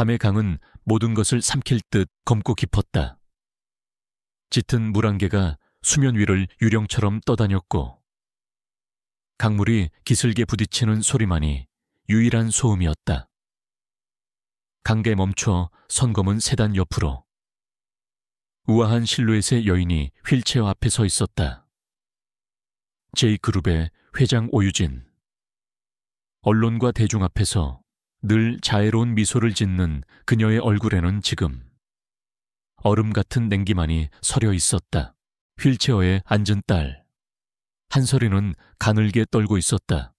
밤의 강은 모든 것을 삼킬 듯 검고 깊었다. 짙은 물안개가 수면 위를 유령처럼 떠다녔고 강물이 기슭에 부딪히는 소리만이 유일한 소음이었다. 강가에 멈춰 선검은 세단 옆으로. 우아한 실루엣의 여인이 휠체어 앞에 서 있었다. J그룹의 회장 오유진. 언론과 대중 앞에서 늘 자애로운 미소를 짓는 그녀의 얼굴에는 지금 얼음 같은 냉기만이 서려 있었다. 휠체어에 앉은 딸. 한설이는 가늘게 떨고 있었다.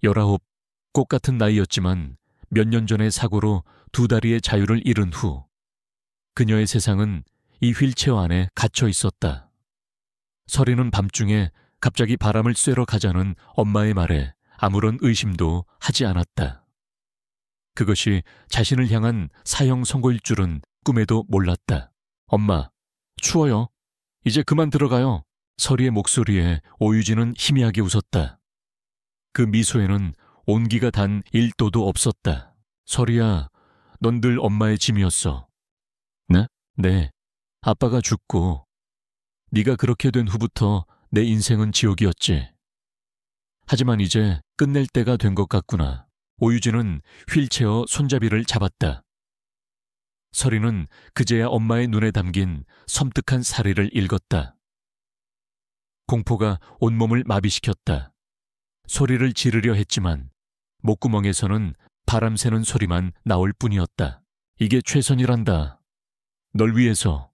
19, 꽃 같은 나이였지만 몇 년 전의 사고로 두 다리의 자유를 잃은 후 그녀의 세상은 이 휠체어 안에 갇혀 있었다. 설이는 밤중에 갑자기 바람을 쐬러 가자는 엄마의 말에 아무런 의심도 하지 않았다. 그것이 자신을 향한 사형 선고일 줄은 꿈에도 몰랐다. 엄마, 추워요. 이제 그만 들어가요. 설이의 목소리에 오유진은 희미하게 웃었다. 그 미소에는 온기가 단 1도도 없었다. 설이야, 넌 늘 엄마의 짐이었어. 네? 네. 아빠가 죽고 네가 그렇게 된 후부터 내 인생은 지옥이었지. 하지만 이제 끝낼 때가 된 것 같구나. 오유진은 휠체어 손잡이를 잡았다. 설이는 그제야 엄마의 눈에 담긴 섬뜩한 사리를 읽었다. 공포가 온몸을 마비시켰다. 소리를 지르려 했지만 목구멍에서는 바람 새는 소리만 나올 뿐이었다. 이게 최선이란다. 널 위해서,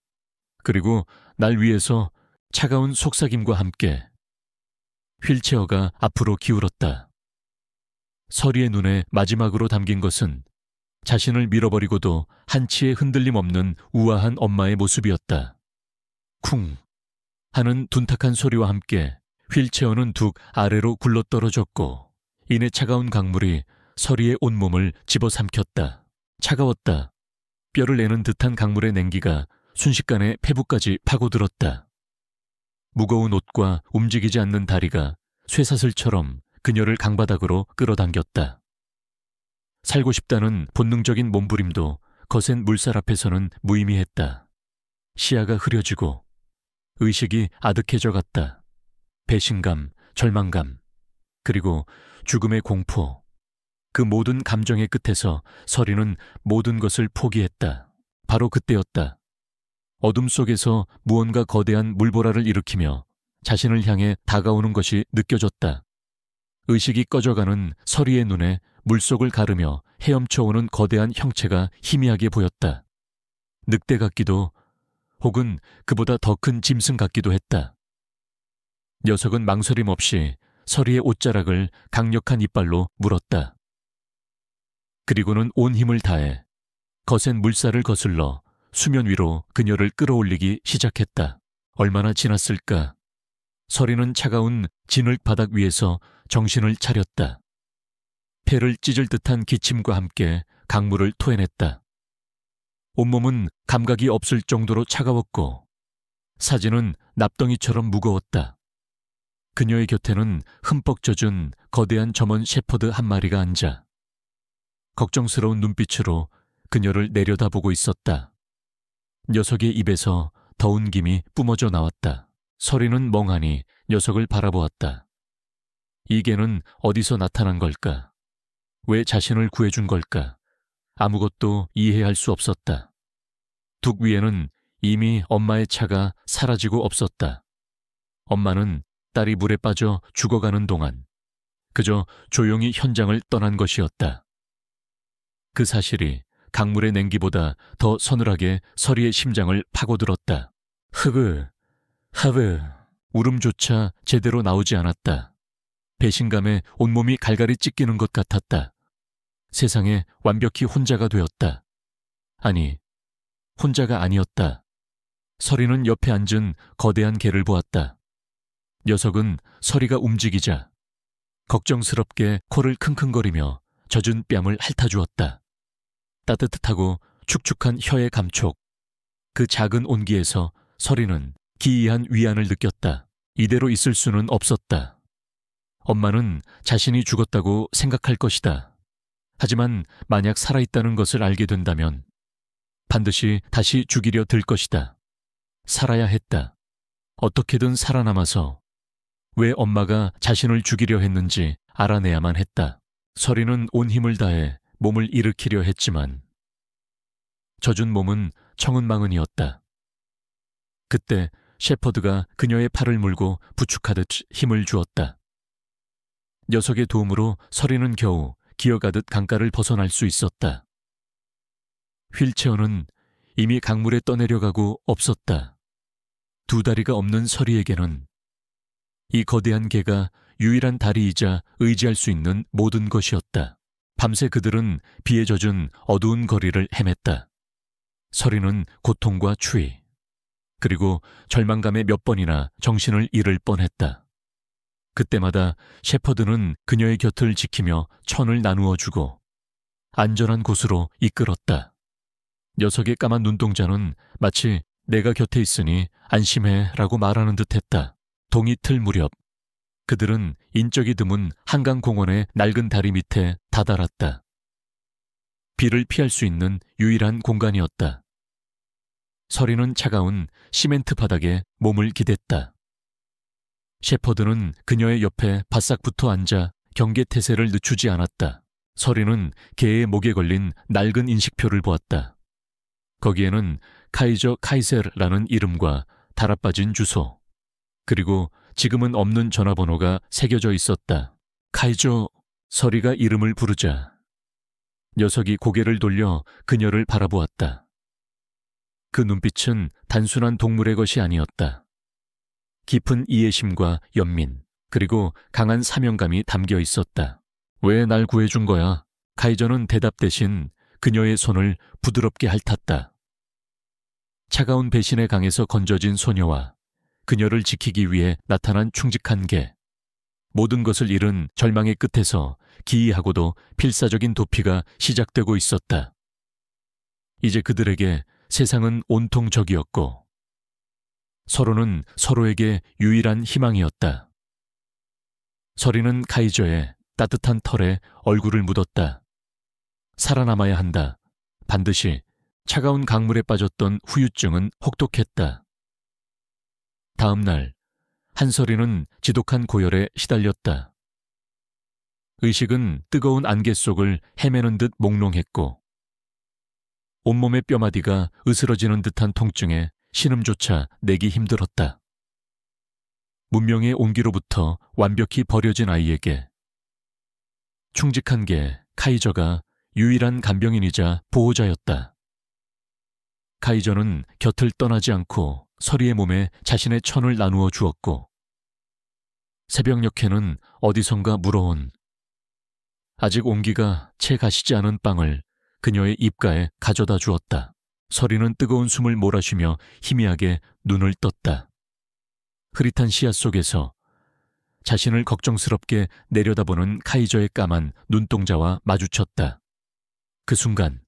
그리고 날 위해서 차가운 속삭임과 함께. 휠체어가 앞으로 기울었다. 설이의 눈에 마지막으로 담긴 것은 자신을 밀어버리고도 한치의 흔들림 없는 우아한 엄마의 모습이었다. 쿵 하는 둔탁한 소리와 함께 휠체어는 둑 아래로 굴러떨어졌고 이내 차가운 강물이 설이의 온몸을 집어삼켰다. 차가웠다. 뼈를 내는 듯한 강물의 냉기가 순식간에 폐부까지 파고들었다. 무거운 옷과 움직이지 않는 다리가 쇠사슬처럼 그녀를 강바닥으로 끌어당겼다. 살고 싶다는 본능적인 몸부림도 거센 물살 앞에서는 무의미했다. 시야가 흐려지고 의식이 아득해져 갔다. 배신감, 절망감, 그리고 죽음의 공포. 그 모든 감정의 끝에서 설이는 모든 것을 포기했다. 바로 그때였다. 어둠 속에서 무언가 거대한 물보라를 일으키며 자신을 향해 다가오는 것이 느껴졌다. 의식이 꺼져가는 설이의 눈에 물속을 가르며 헤엄쳐오는 거대한 형체가 희미하게 보였다. 늑대 같기도 혹은 그보다 더 큰 짐승 같기도 했다. 녀석은 망설임 없이 설이의 옷자락을 강력한 이빨로 물었다. 그리고는 온 힘을 다해 거센 물살을 거슬러 수면 위로 그녀를 끌어올리기 시작했다. 얼마나 지났을까? 설이는 차가운 진흙 바닥 위에서 정신을 차렸다. 폐를 찢을 듯한 기침과 함께 강물을 토해냈다. 온몸은 감각이 없을 정도로 차가웠고 사지는 납덩이처럼 무거웠다. 그녀의 곁에는 흠뻑 젖은 거대한 점원 shepherd 한 마리가 앉아 걱정스러운 눈빛으로 그녀를 내려다보고 있었다. 녀석의 입에서 더운 김이 뿜어져 나왔다. 설이는 멍하니 녀석을 바라보았다. 이 개는 어디서 나타난 걸까? 왜 자신을 구해준 걸까? 아무것도 이해할 수 없었다. 둑 위에는 이미 엄마의 차가 사라지고 없었다. 엄마는 딸이 물에 빠져 죽어가는 동안 그저 조용히 현장을 떠난 것이었다. 그 사실이 강물의 냉기보다 더 서늘하게 설이의 심장을 파고들었다. 하브, 울음조차 제대로 나오지 않았다. 배신감에 온몸이 갈갈이 찢기는 것 같았다. 세상에 완벽히 혼자가 되었다. 아니, 혼자가 아니었다. 설이는 옆에 앉은 거대한 개를 보았다. 녀석은 설이가 움직이자 걱정스럽게 코를 킁킁거리며 젖은 뺨을 핥아주었다. 따뜻하고 축축한 혀의 감촉, 그 작은 온기에서 설이는 기이한 위안을 느꼈다. 이대로 있을 수는 없었다. 엄마는 자신이 죽었다고 생각할 것이다. 하지만 만약 살아있다는 것을 알게 된다면 반드시 다시 죽이려 들 것이다. 살아야 했다. 어떻게든 살아남아서 왜 엄마가 자신을 죽이려 했는지 알아내야만 했다. 서리는 온 힘을 다해 몸을 일으키려 했지만 젖은 몸은 청은망은이었다. 그때 셰퍼드가 그녀의 팔을 물고 부축하듯 힘을 주었다. 녀석의 도움으로 서리는 겨우 기어가듯 강가를 벗어날 수 있었다. 휠체어는 이미 강물에 떠내려가고 없었다. 두 다리가 없는 서리에게는 이 거대한 개가 유일한 다리이자 의지할 수 있는 모든 것이었다. 밤새 그들은 비에 젖은 어두운 거리를 헤맸다. 서리는 고통과 추위, 그리고 절망감에 몇 번이나 정신을 잃을 뻔했다. 그때마다 셰퍼드는 그녀의 곁을 지키며 천을 나누어 주고 안전한 곳으로 이끌었다. 녀석의 까만 눈동자는 마치 내가 곁에 있으니 안심해 라고 말하는 듯했다. 동이틀 무렵 그들은 인적이 드문 한강공원의 낡은 다리 밑에 다다랐다. 비를 피할 수 있는 유일한 공간이었다. 서리는 차가운 시멘트 바닥에 몸을 기댔다. 셰퍼드는 그녀의 옆에 바싹 붙어 앉아 경계태세를 늦추지 않았다. 서리는 개의 목에 걸린 낡은 인식표를 보았다. 거기에는 카이저 카이셀라는 이름과 달아빠진 주소, 그리고 지금은 없는 전화번호가 새겨져 있었다. 카이저. 서리가 이름을 부르자 녀석이 고개를 돌려 그녀를 바라보았다. 그 눈빛은 단순한 동물의 것이 아니었다. 깊은 이해심과 연민, 그리고 강한 사명감이 담겨 있었다. 왜 날 구해준 거야? 카이저는 대답 대신 그녀의 손을 부드럽게 핥았다. 차가운 배신의 강에서 건져진 소녀와 그녀를 지키기 위해 나타난 충직한 개, 모든 것을 잃은 절망의 끝에서 기이하고도 필사적인 도피가 시작되고 있었다. 이제 그들에게 세상은 온통 적이었고 서로는 서로에게 유일한 희망이었다. 서리는 카이저의 따뜻한 털에 얼굴을 묻었다. 살아남아야 한다. 반드시. 차가운 강물에 빠졌던 후유증은 혹독했다. 다음 날 한서리는 지독한 고열에 시달렸다. 의식은 뜨거운 안개 속을 헤매는 듯 몽롱했고 온몸의 뼈마디가 으스러지는 듯한 통증에 신음조차 내기 힘들었다. 문명의 온기로부터 완벽히 버려진 아이에게 충직한 게 카이저가 유일한 간병인이자 보호자였다. 카이저는 곁을 떠나지 않고 서리의 몸에 자신의 천을 나누어 주었고 새벽녘에는 어디선가 물어온 아직 온기가 채 가시지 않은 빵을 그녀의 입가에 가져다 주었다. 서리는 뜨거운 숨을 몰아쉬며 희미하게 눈을 떴다. 흐릿한 시야 속에서 자신을 걱정스럽게 내려다보는 카이저의 까만 눈동자와 마주쳤다. 그 순간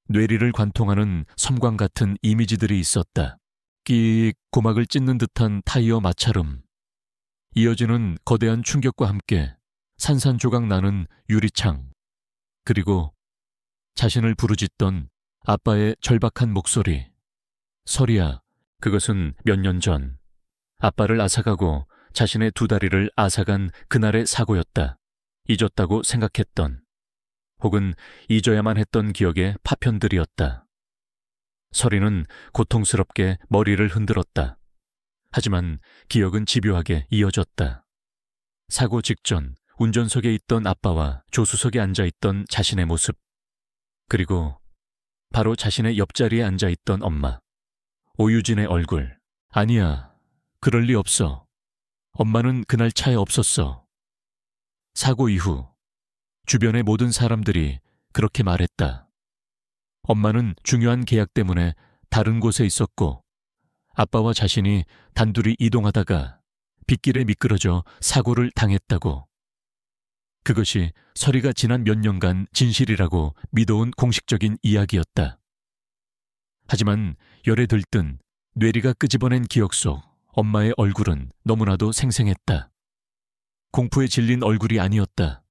뇌리를 관통하는 섬광 같은 이미지들이 있었다. 끼익 고막을 찢는 듯한 타이어 마찰음, 이어지는 거대한 충격과 함께 산산조각 나는 유리창, 그리고 자신을 부르짖던 아빠의 절박한 목소리. 서리야, 그것은 몇 년 전 아빠를 앗아가고 자신의 두 다리를 앗아간 그날의 사고였다. 잊었다고 생각했던, 혹은 잊어야만 했던 기억의 파편들이었다. 서리는 고통스럽게 머리를 흔들었다. 하지만 기억은 집요하게 이어졌다. 사고 직전 운전석에 있던 아빠와 조수석에 앉아있던 자신의 모습, 그리고 바로 자신의 옆자리에 앉아있던 엄마. 오유진의 얼굴. 아니야, 그럴 리 없어. 엄마는 그날 차에 없었어. 사고 이후 주변의 모든 사람들이 그렇게 말했다. 엄마는 중요한 계약 때문에 다른 곳에 있었고 아빠와 자신이 단둘이 이동하다가 빗길에 미끄러져 사고를 당했다고. 그것이 서리가 지난 몇 년간 진실이라고 믿어온 공식적인 이야기였다. 하지만 열에 들뜬 뇌리가 끄집어낸 기억 속 엄마의 얼굴은 너무나도 생생했다. 공포에 질린 얼굴이 아니었다.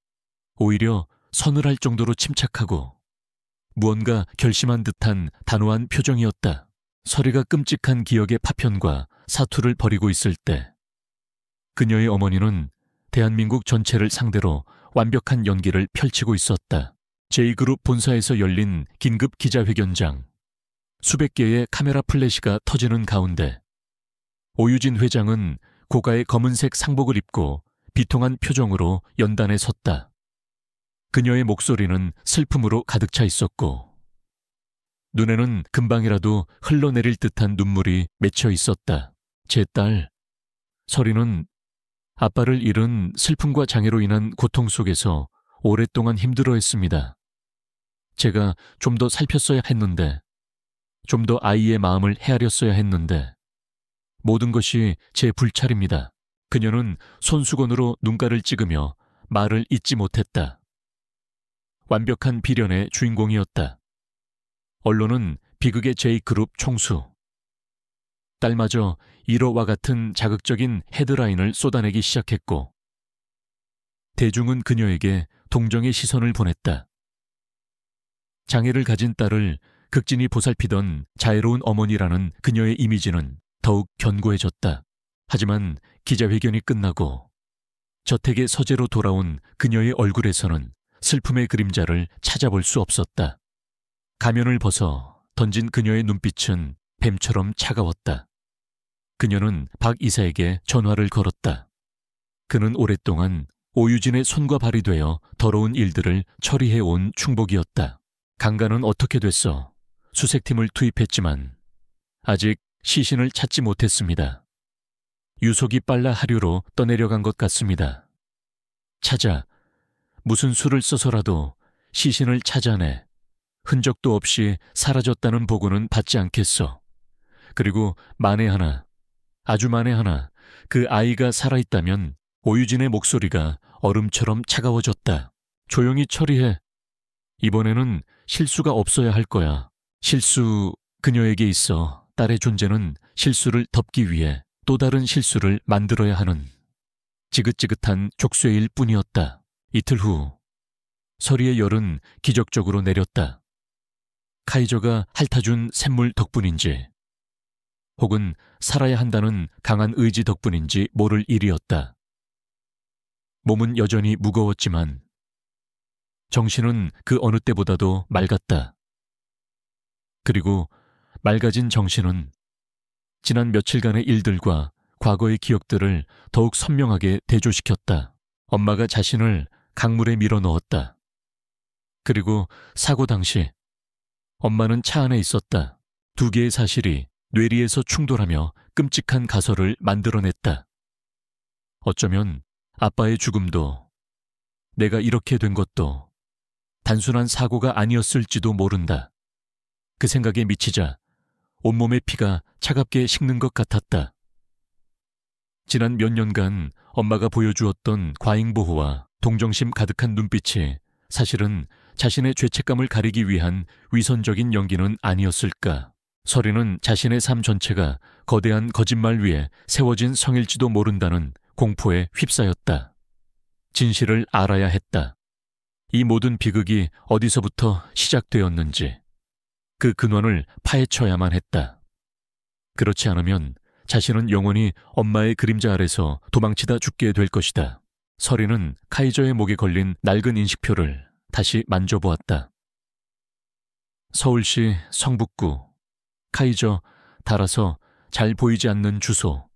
오히려 서늘할 정도로 침착하고 무언가 결심한 듯한 단호한 표정이었다. 서리가 끔찍한 기억의 파편과 사투를 벌이고 있을 때 그녀의 어머니는 대한민국 전체를 상대로 완벽한 연기를 펼치고 있었다. J그룹 본사에서 열린 긴급 기자회견장. 수백 개의 카메라 플래시가 터지는 가운데 오유진 회장은 고가의 검은색 상복을 입고 비통한 표정으로 연단에 섰다. 그녀의 목소리는 슬픔으로 가득 차 있었고 눈에는 금방이라도 흘러내릴 듯한 눈물이 맺혀 있었다. 제 딸, 서리는 아빠를 잃은 슬픔과 장애로 인한 고통 속에서 오랫동안 힘들어했습니다. 제가 좀 더 살폈어야 했는데, 좀 더 아이의 마음을 헤아렸어야 했는데 모든 것이 제 불찰입니다. 그녀는 손수건으로 눈가를 찍으며 말을 잇지 못했다. 완벽한 비련의 주인공이었다. 언론은 비극의 J그룹 총수. 딸마저 1호와 같은 자극적인 헤드라인을 쏟아내기 시작했고 대중은 그녀에게 동정의 시선을 보냈다. 장애를 가진 딸을 극진히 보살피던 자애로운 어머니라는 그녀의 이미지는 더욱 견고해졌다. 하지만 기자회견이 끝나고 저택의 서재로 돌아온 그녀의 얼굴에서는 슬픔의 그림자를 찾아볼 수 없었다. 가면을 벗어 던진 그녀의 눈빛은 뱀처럼 차가웠다. 그녀는 박 이사에게 전화를 걸었다. 그는 오랫동안 오유진의 손과 발이 되어 더러운 일들을 처리해온 충복이었다. 강간은 어떻게 됐어? 수색팀을 투입했지만 아직 시신을 찾지 못했습니다. 유속이 빨라 하류로 떠내려간 것 같습니다. 찾아, 무슨 수를 써서라도 시신을 찾아내 흔적도 없이 사라졌다는 보고는 받지 않겠어. 그리고 만에 하나, 아주 만에 하나 그 아이가 살아있다면 오유진의 목소리가 얼음처럼 차가워졌다. 조용히 처리해. 이번에는 실수가 없어야 할 거야. 실수, 그녀에게 있어 딸의 존재는 실수를 덮기 위해 또 다른 실수를 만들어야 하는 지긋지긋한 족쇄일 뿐이었다. 이틀 후 서리의 열은 기적적으로 내렸다. 카이저가 핥아준 샘물 덕분인지 혹은 살아야 한다는 강한 의지 덕분인지 모를 일이었다. 몸은 여전히 무거웠지만 정신은 그 어느 때보다도 맑았다. 그리고 맑아진 정신은 지난 며칠간의 일들과 과거의 기억들을 더욱 선명하게 대조시켰다. 엄마가 자신을 강물에 밀어 넣었다. 그리고 사고 당시 엄마는 차 안에 있었다. 두 개의 사실이 뇌리에서 충돌하며 끔찍한 가설을 만들어냈다. 어쩌면 아빠의 죽음도 내가 이렇게 된 것도 단순한 사고가 아니었을지도 모른다. 그 생각에 미치자 온몸의 피가 차갑게 식는 것 같았다. 지난 몇 년간 엄마가 보여주었던 과잉보호와 동정심 가득한 눈빛이 사실은 자신의 죄책감을 가리기 위한 위선적인 연기는 아니었을까. 서리는 자신의 삶 전체가 거대한 거짓말 위에 세워진 성일지도 모른다는 공포에 휩싸였다. 진실을 알아야 했다. 이 모든 비극이 어디서부터 시작되었는지 그 근원을 파헤쳐야만 했다. 그렇지 않으면 자신은 영원히 엄마의 그림자 아래서 도망치다 죽게 될 것이다. 서리는 카이저의 목에 걸린 낡은 인식표를 다시 만져보았다. 서울시 성북구 카이저 달아서 잘 보이지 않는 주소.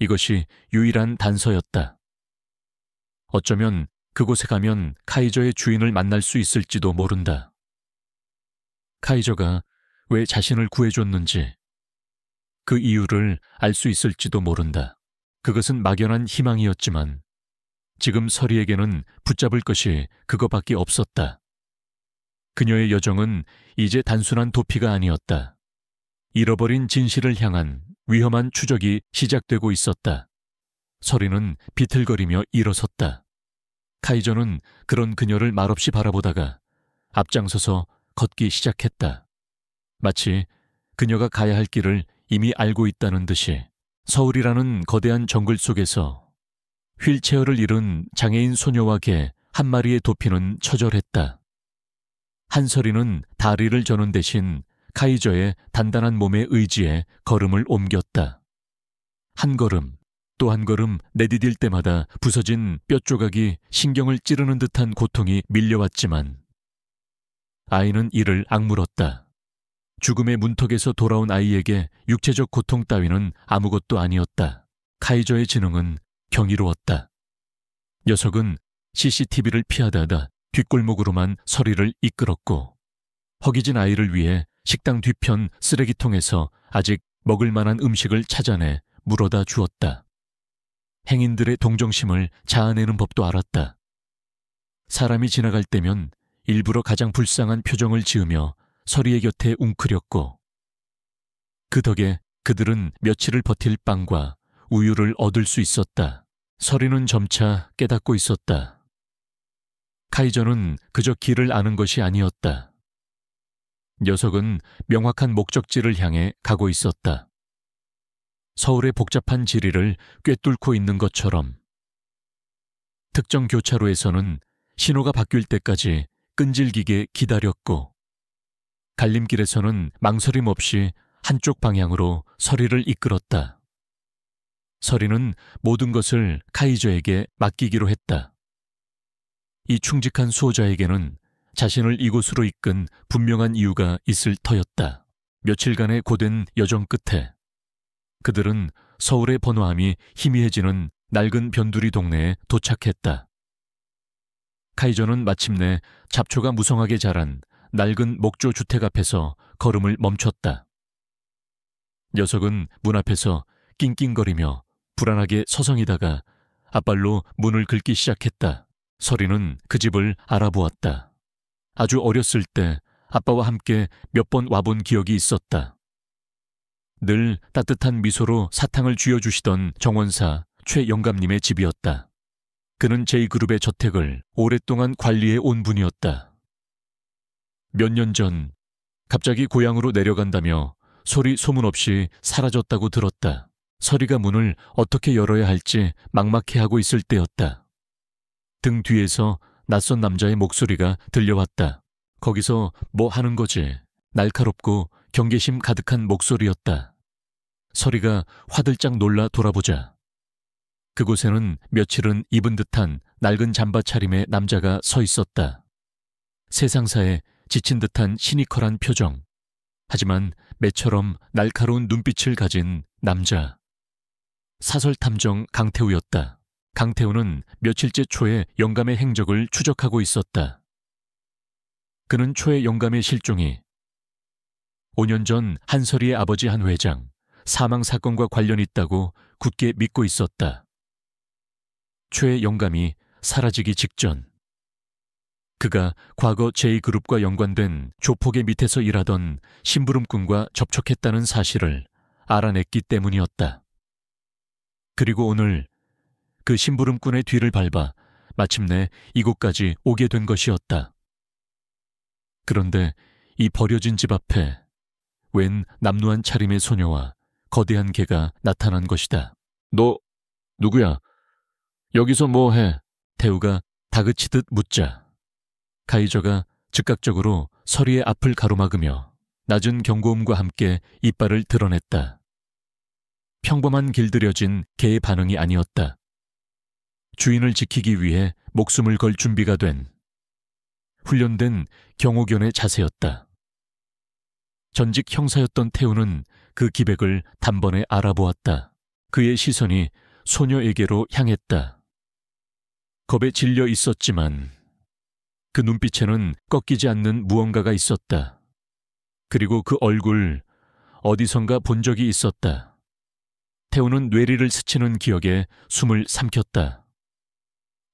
이것이 유일한 단서였다. 어쩌면 그곳에 가면 카이저의 주인을 만날 수 있을지도 모른다. 카이저가 왜 자신을 구해줬는지 그 이유를 알 수 있을지도 모른다. 그것은 막연한 희망이었지만 지금 서리에게는 붙잡을 것이 그거밖에 없었다. 그녀의 여정은 이제 단순한 도피가 아니었다. 잃어버린 진실을 향한 위험한 추적이 시작되고 있었다. 서리는 비틀거리며 일어섰다. 카이저는 그런 그녀를 말없이 바라보다가 앞장서서 걷기 시작했다. 마치 그녀가 가야 할 길을 이미 알고 있다는 듯이. 서울이라는 거대한 정글 속에서 휠체어를 잃은 장애인 소녀와 개 한 마리의 도피는 처절했다. 한서리는 다리를 저는 대신 카이저의 단단한 몸의 의지에 걸음을 옮겼다. 한 걸음, 또 한 걸음 내디딜 때마다 부서진 뼈 조각이 신경을 찌르는 듯한 고통이 밀려왔지만 아이는 이를 악물었다. 죽음의 문턱에서 돌아온 아이에게 육체적 고통 따위는 아무것도 아니었다. 카이저의 지능은 경이로웠다. 녀석은 CCTV를 피하다가 뒷골목으로만 서리를 이끌었고 허기진 아이를 위해 식당 뒤편 쓰레기통에서 아직 먹을 만한 음식을 찾아내 물어다 주었다. 행인들의 동정심을 자아내는 법도 알았다. 사람이 지나갈 때면 일부러 가장 불쌍한 표정을 지으며 서리의 곁에 웅크렸고 그 덕에 그들은 며칠을 버틸 빵과 우유를 얻을 수 있었다. 서리는 점차 깨닫고 있었다. 카이저는 그저 길을 아는 것이 아니었다. 녀석은 명확한 목적지를 향해 가고 있었다. 서울의 복잡한 지리를 꿰뚫고 있는 것처럼. 특정 교차로에서는 신호가 바뀔 때까지 끈질기게 기다렸고 갈림길에서는 망설임 없이 한쪽 방향으로 서리를 이끌었다. 서리는 모든 것을 카이저에게 맡기기로 했다. 이 충직한 수호자에게는 자신을 이곳으로 이끈 분명한 이유가 있을 터였다. 며칠간의 고된 여정 끝에 그들은 서울의 번화함이 희미해지는 낡은 변두리 동네에 도착했다. 카이저는 마침내 잡초가 무성하게 자란 낡은 목조 주택 앞에서 걸음을 멈췄다. 녀석은 문 앞에서 낑낑거리며 불안하게 서성이다가 앞발로 문을 긁기 시작했다. 서리는 그 집을 알아보았다. 아주 어렸을 때 아빠와 함께 몇 번 와본 기억이 있었다. 늘 따뜻한 미소로 사탕을 쥐어주시던 정원사 최 영감님의 집이었다. 그는 J그룹의 저택을 오랫동안 관리해 온 분이었다. 몇 년 전 갑자기 고향으로 내려간다며 소리 소문 없이 사라졌다고 들었다. 서리가 문을 어떻게 열어야 할지 막막해하고 있을 때였다. 등 뒤에서 낯선 남자의 목소리가 들려왔다. 거기서 뭐 하는 거지? 날카롭고 경계심 가득한 목소리였다. 서리가 화들짝 놀라 돌아보자 그곳에는 며칠은 입은 듯한 낡은 잠바 차림의 남자가 서 있었다. 세상사에 지친 듯한 시니컬한 표정. 하지만 매처럼 날카로운 눈빛을 가진 남자. 사설탐정 강태우였다. 강태우는 며칠째 초에 영감의 행적을 추적하고 있었다. 그는 초에 영감의 실종이 5년 전 한설이의 아버지 한 회장 사망 사건과 관련이 있다고 굳게 믿고 있었다. 초의 영감이 사라지기 직전 그가 과거 J그룹과 연관된 조폭의 밑에서 일하던 심부름꾼과 접촉했다는 사실을 알아냈기 때문이었다. 그리고 오늘 그 심부름꾼의 뒤를 밟아 마침내 이곳까지 오게 된 것이었다. 그런데 이 버려진 집 앞에 웬 남루한 차림의 소녀와 거대한 개가 나타난 것이다. 너 누구야? 여기서 뭐 해? 태우가 다그치듯 묻자 카이저가 즉각적으로 서리의 앞을 가로막으며 낮은 경고음과 함께 이빨을 드러냈다. 평범한 길들여진 개의 반응이 아니었다. 주인을 지키기 위해 목숨을 걸 준비가 된 훈련된 경호견의 자세였다. 전직 형사였던 태우는 그 기백을 단번에 알아보았다. 그의 시선이 소녀에게로 향했다. 겁에 질려 있었지만 그 눈빛에는 꺾이지 않는 무언가가 있었다. 그리고 그 얼굴 어디선가 본 적이 있었다. 태우는 뇌리를 스치는 기억에 숨을 삼켰다.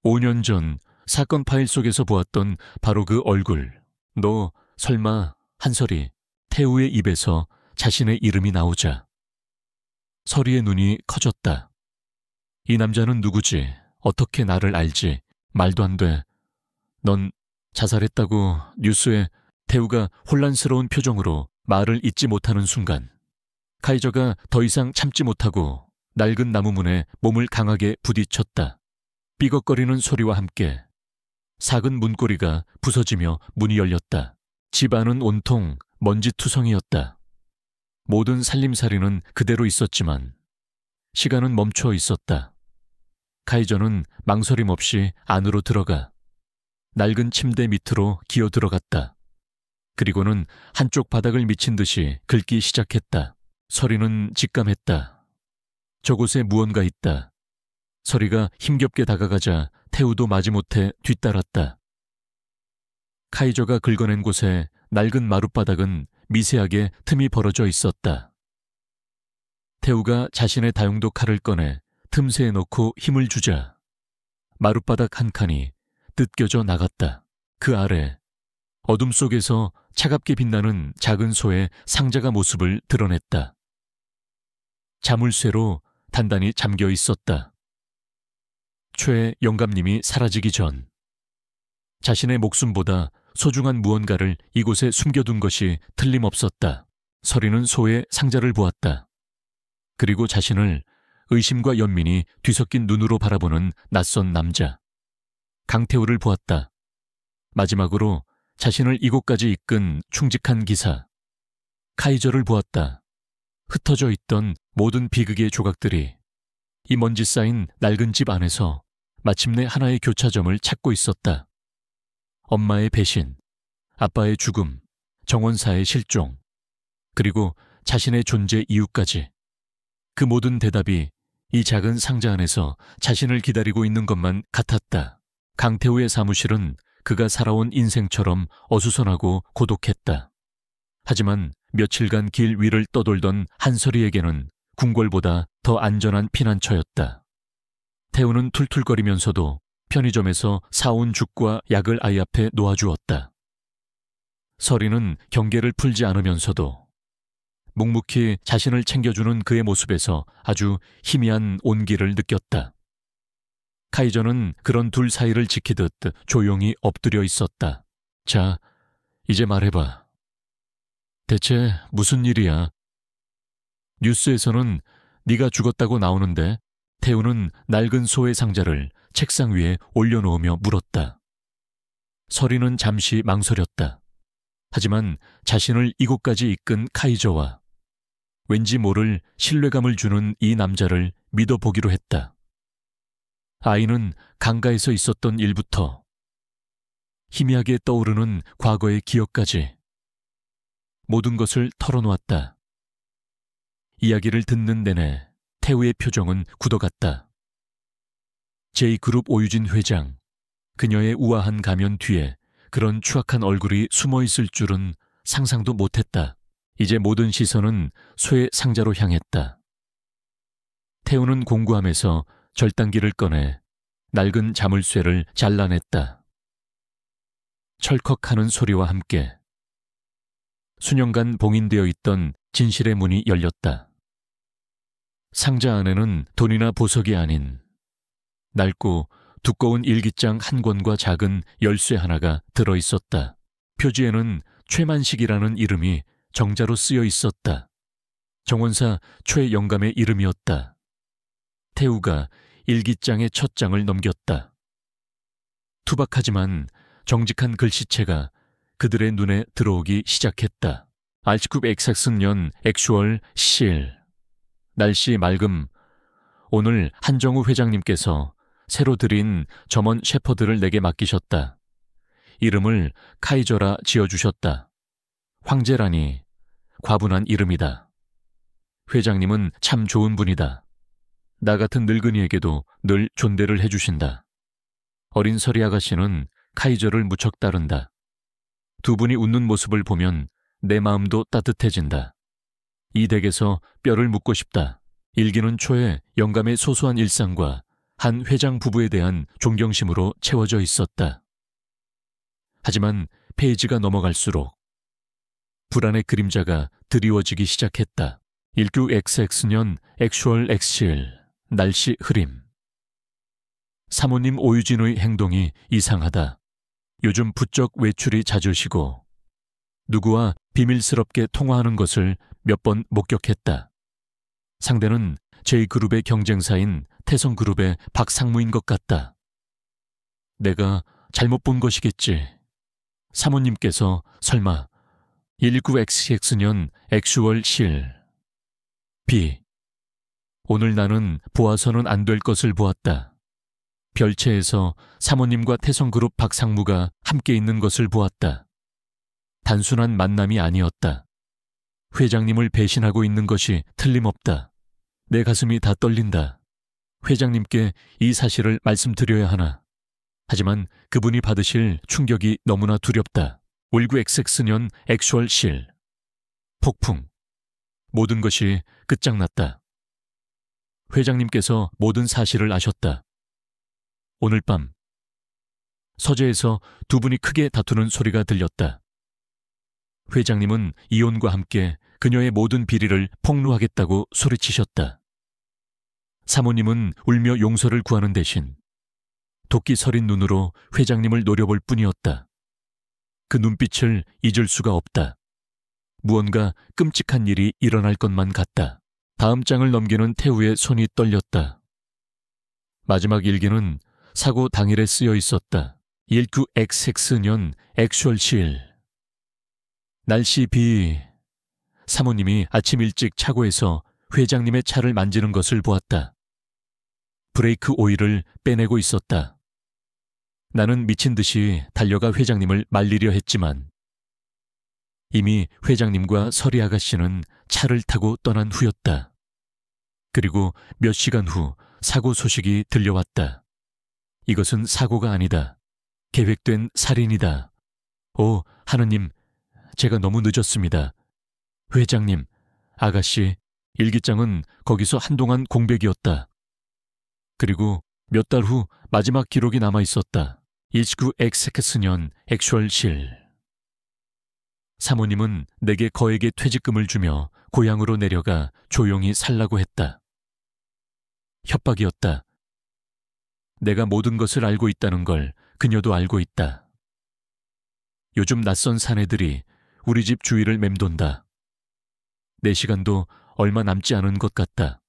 5년 전 사건 파일 속에서 보았던 바로 그 얼굴. 너 설마 한설이. 태우의 입에서 자신의 이름이 나오자 서리의 눈이 커졌다. 이 남자는 누구지? 어떻게 나를 알지? 말도 안 돼. 넌 자살했다고 뉴스에. 태우가 혼란스러운 표정으로 말을 잇지 못하는 순간 카이저가 더 이상 참지 못하고 낡은 나무문에 몸을 강하게 부딪혔다. 삐걱거리는 소리와 함께 작은 문고리가 부서지며 문이 열렸다. 집 안은 온통 먼지투성이었다. 모든 살림살이는 그대로 있었지만 시간은 멈춰 있었다. 카이저는 망설임 없이 안으로 들어가 낡은 침대 밑으로 기어 들어갔다. 그리고는 한쪽 바닥을 미친 듯이 긁기 시작했다. 서리는 직감했다. 저곳에 무언가 있다. 서리가 힘겹게 다가가자 태우도 마지못해 뒤따랐다. 카이저가 긁어낸 곳에 낡은 마룻바닥은 미세하게 틈이 벌어져 있었다. 태우가 자신의 다용도 칼을 꺼내 틈새에 넣고 힘을 주자 마룻바닥 한 칸이 뜯겨져 나갔다. 그 아래 어둠 속에서 차갑게 빛나는 작은 소의 상자가 모습을 드러냈다. 자물쇠로 단단히 잠겨 있었다. 최 영감님이 사라지기 전 자신의 목숨보다 소중한 무언가를 이곳에 숨겨둔 것이 틀림없었다. 서리는 소의 상자를 보았다. 그리고 자신을 의심과 연민이 뒤섞인 눈으로 바라보는 낯선 남자 강태우를 보았다. 마지막으로 자신을 이곳까지 이끈 충직한 기사 카이저를 보았다. 흩어져 있던 모든 비극의 조각들이 이 먼지 쌓인 낡은 집 안에서 마침내 하나의 교차점을 찾고 있었다. 엄마의 배신, 아빠의 죽음, 정원사의 실종, 그리고 자신의 존재 이유까지. 그 모든 대답이 이 작은 상자 안에서 자신을 기다리고 있는 것만 같았다. 강태우의 사무실은 그가 살아온 인생처럼 어수선하고 고독했다. 하지만 며칠간 길 위를 떠돌던 한설이에게는 궁궐보다 더 안전한 피난처였다. 태우는 툴툴거리면서도 편의점에서 사온 죽과 약을 아이 앞에 놓아주었다. 서리는 경계를 풀지 않으면서도 묵묵히 자신을 챙겨주는 그의 모습에서 아주 희미한 온기를 느꼈다. 카이저는 그런 둘 사이를 지키듯 조용히 엎드려 있었다. 자, 이제 말해봐. 대체 무슨 일이야? 뉴스에서는 네가 죽었다고 나오는데 태우는 낡은 소의 상자를 책상 위에 올려놓으며 물었다. 서리는 잠시 망설였다. 하지만 자신을 이곳까지 이끈 카이저와 왠지 모를 신뢰감을 주는 이 남자를 믿어보기로 했다. 아이는 강가에서 있었던 일부터 희미하게 떠오르는 과거의 기억까지 모든 것을 털어놓았다. 이야기를 듣는 내내 태우의 표정은 굳어갔다. J그룹 오유진 회장, 그녀의 우아한 가면 뒤에 그런 추악한 얼굴이 숨어있을 줄은 상상도 못했다. 이제 모든 시선은 소의 상자로 향했다. 태우는 공구함에서 절단기를 꺼내 낡은 자물쇠를 잘라냈다. 철컥하는 소리와 함께 수년간 봉인되어 있던 진실의 문이 열렸다. 상자 안에는 돈이나 보석이 아닌 낡고 두꺼운 일기장 한 권과 작은 열쇠 하나가 들어있었다. 표지에는 최만식이라는 이름이 정자로 쓰여 있었다. 정원사 최영감의 이름이었다. 태우가 일기장의 첫 장을 넘겼다. 투박하지만 정직한 글씨체가 그들의 눈에 들어오기 시작했다. 알츠쿱 엑삭슨년 액슈얼 실. 날씨 맑음. 오늘 한정우 회장님께서 새로 들인 점원 셰퍼드를 내게 맡기셨다. 이름을 카이저라 지어주셨다. 황제라니 과분한 이름이다. 회장님은 참 좋은 분이다. 나 같은 늙은이에게도 늘 존대를 해주신다. 어린 서리 아가씨는 카이저를 무척 따른다. 두 분이 웃는 모습을 보면 내 마음도 따뜻해진다. 이 댁에서 뼈를 묻고 싶다. 일기는 초에 영감의 소소한 일상과 한 회장 부부에 대한 존경심으로 채워져 있었다. 하지만 페이지가 넘어갈수록 불안의 그림자가 드리워지기 시작했다. 19XX 액슈얼 엑실, 날씨 흐림. 사모님 오유진의 행동이 이상하다. 요즘 부쩍 외출이 잦으시고 누구와 비밀스럽게 통화하는 것을 몇 번 목격했다. 상대는 J그룹의 경쟁사인 태성그룹의 박상무인 것 같다. 내가 잘못 본 것이겠지. 사모님께서 설마 19XX년 액슈얼 실. B. 오늘 나는 보아서는 안 될 것을 보았다. 별채에서 사모님과 태성그룹 박상무가 함께 있는 것을 보았다. 단순한 만남이 아니었다. 회장님을 배신하고 있는 것이 틀림없다. 내 가슴이 다 떨린다. 회장님께 이 사실을 말씀드려야 하나. 하지만 그분이 받으실 충격이 너무나 두렵다. 19XX 년 액슈얼 실. 폭풍. 모든 것이 끝장났다. 회장님께서 모든 사실을 아셨다. 오늘 밤 서재에서 두 분이 크게 다투는 소리가 들렸다. 회장님은 이혼과 함께 그녀의 모든 비리를 폭로하겠다고 소리치셨다. 사모님은 울며 용서를 구하는 대신 도끼 서린 눈으로 회장님을 노려볼 뿐이었다. 그 눈빛을 잊을 수가 없다. 무언가 끔찍한 일이 일어날 것만 같다. 다음 장을 넘기는 태우의 손이 떨렸다. 마지막 일기는 사고 당일에 쓰여 있었다. 19XX 년 액슈얼 실. 날씨 B. 사모님이 아침 일찍 차고에서 회장님의 차를 만지는 것을 보았다. 브레이크 오일을 빼내고 있었다. 나는 미친 듯이 달려가 회장님을 말리려 했지만 이미 회장님과 서리 아가씨는 차를 타고 떠난 후였다. 그리고 몇 시간 후 사고 소식이 들려왔다. 이것은 사고가 아니다. 계획된 살인이다. 오, 하느님, 제가 너무 늦었습니다. 회장님, 아가씨, 일기장은 거기서 한동안 공백이었다. 그리고 몇 달 후 마지막 기록이 남아 있었다. 19XX 년 액슈얼 실. 사모님은 내게 거액의 퇴직금을 주며 고향으로 내려가 조용히 살라고 했다. 협박이었다. 내가 모든 것을 알고 있다는 걸 그녀도 알고 있다. 요즘 낯선 사내들이 우리 집 주위를 맴돈다. 내 시간도 얼마 남지 않은 것 같다.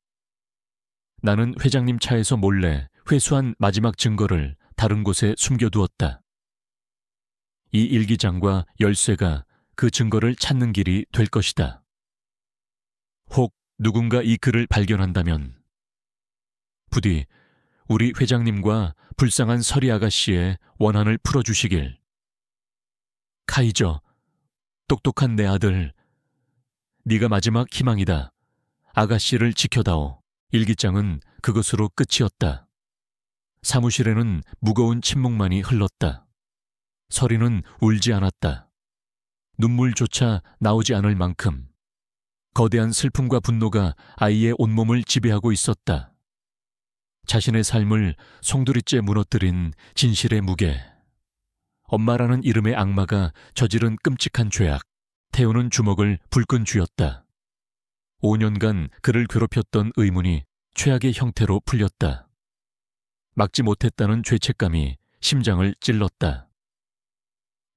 나는 회장님 차에서 몰래 회수한 마지막 증거를 다른 곳에 숨겨두었다. 이 일기장과 열쇠가 그 증거를 찾는 길이 될 것이다. 혹 누군가 이 글을 발견한다면 부디 우리 회장님과 불쌍한 서리 아가씨의 원한을 풀어주시길. 카이저, 똑똑한 내 아들, 네가 마지막 희망이다. 아가씨를 지켜다오. 일기장은 그것으로 끝이었다. 사무실에는 무거운 침묵만이 흘렀다. 서리는 울지 않았다. 눈물조차 나오지 않을 만큼 거대한 슬픔과 분노가 아이의 온몸을 지배하고 있었다. 자신의 삶을 송두리째 무너뜨린 진실의 무게. 엄마라는 이름의 악마가 저지른 끔찍한 죄악. 태우는 주먹을 불끈 쥐었다. 5년간 그를 괴롭혔던 의문이 최악의 형태로 풀렸다. 막지 못했다는 죄책감이 심장을 찔렀다.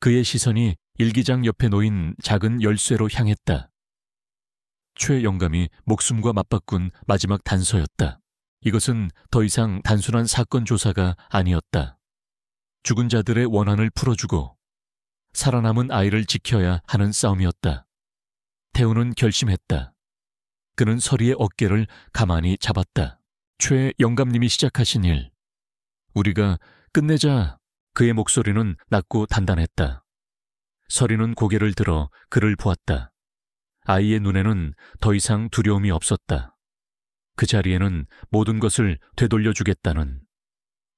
그의 시선이 일기장 옆에 놓인 작은 열쇠로 향했다. 최 영감이 목숨과 맞바꾼 마지막 단서였다. 이것은 더 이상 단순한 사건 조사가 아니었다. 죽은 자들의 원한을 풀어주고 살아남은 아이를 지켜야 하는 싸움이었다. 태우는 결심했다. 그는 서리의 어깨를 가만히 잡았다. 최 영감님이 시작하신 일, 우리가 끝내자. 그의 목소리는 낮고 단단했다. 서리는 고개를 들어 그를 보았다. 아이의 눈에는 더 이상 두려움이 없었다. 그 자리에는 모든 것을 되돌려주겠다는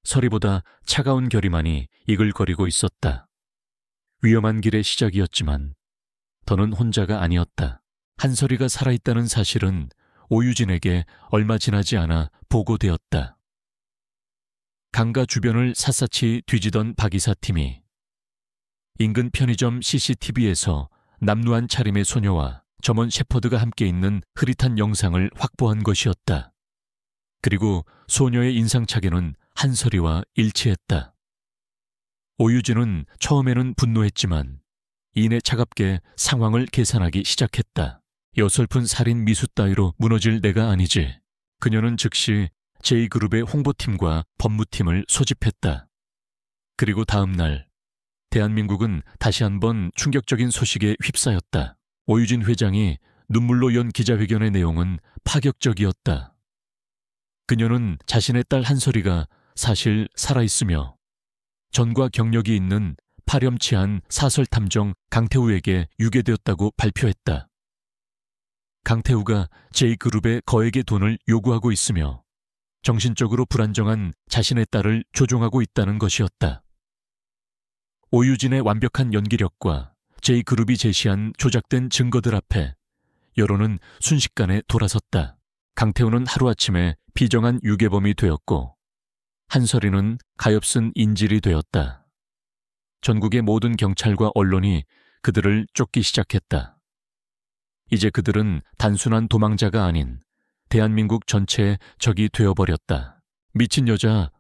서리보다 차가운 결의만이 이글거리고 있었다. 위험한 길의 시작이었지만 더는 혼자가 아니었다. 한서리가 살아있다는 사실은 오유진에게 얼마 지나지 않아 보고되었다. 강가 주변을 샅샅이 뒤지던 박이사팀이 인근 편의점 CCTV에서 남루한 차림의 소녀와 점원 셰퍼드가 함께 있는 흐릿한 영상을 확보한 것이었다. 그리고 소녀의 인상착의는 한서리와 일치했다. 오유진은 처음에는 분노했지만 이내 차갑게 상황을 계산하기 시작했다. 여설픈 살인 미수 따위로 무너질 내가 아니지. 그녀는 즉시 제2그룹의 홍보팀과 법무팀을 소집했다. 그리고 다음 날 대한민국은 다시 한번 충격적인 소식에 휩싸였다. 오유진 회장이 눈물로 연 기자회견의 내용은 파격적이었다. 그녀는 자신의 딸 한설이가 사실 살아있으며 전과 경력이 있는 파렴치한 사설탐정 강태우에게 유괴되었다고 발표했다. 강태우가 J그룹의 거액의 돈을 요구하고 있으며 정신적으로 불안정한 자신의 딸을 조종하고 있다는 것이었다. 오유진의 완벽한 연기력과 J그룹이 제시한 조작된 증거들 앞에 여론은 순식간에 돌아섰다. 강태우는 하루아침에 비정한 유괴범이 되었고 한설이는 가엾은 인질이 되었다. 전국의 모든 경찰과 언론이 그들을 쫓기 시작했다. 이제 그들은 단순한 도망자가 아닌 대한민국 전체의 적이 되어버렸다. 미친 여자,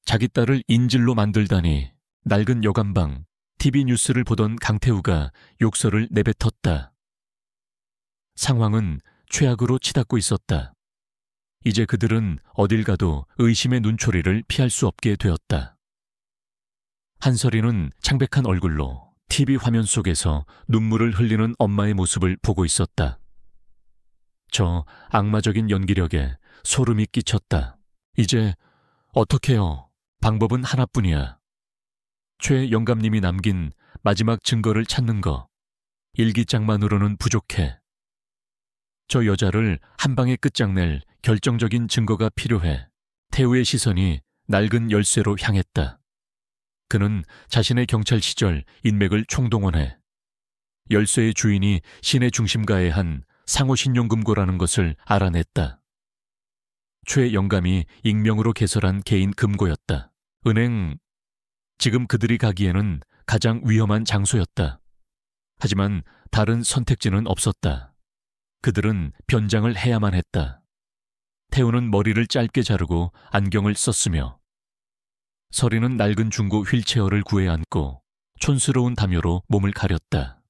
자기 딸을 인질로 만들다니. 낡은 여간방, TV 뉴스를 보던 강태우가 욕설을 내뱉었다. 상황은 최악으로 치닫고 있었다. 이제 그들은 어딜 가도 의심의 눈초리를 피할 수 없게 되었다. 한설이는 창백한 얼굴로 TV 화면 속에서 눈물을 흘리는 엄마의 모습을 보고 있었다. 저 악마적인 연기력에 소름이 끼쳤다. 이제 어떡해요? 방법은 하나뿐이야. 최 영감님이 남긴 마지막 증거를 찾는 거. 일기장만으로는 부족해. 저 여자를 한 방에 끝장낼 결정적인 증거가 필요해. 태우의 시선이 낡은 열쇠로 향했다. 그는 자신의 경찰 시절 인맥을 총동원해 열쇠의 주인이 시내 중심가에 한 상호신용금고라는 것을 알아냈다. 최 영감이 익명으로 개설한 개인 금고였다. 은행, 지금 그들이 가기에는 가장 위험한 장소였다. 하지만 다른 선택지는 없었다. 그들은 변장을 해야만 했다. 태우는 머리를 짧게 자르고 안경을 썼으며 설이는 낡은 중고 휠체어를 구해 안고 촌스러운 담요로 몸을 가렸다.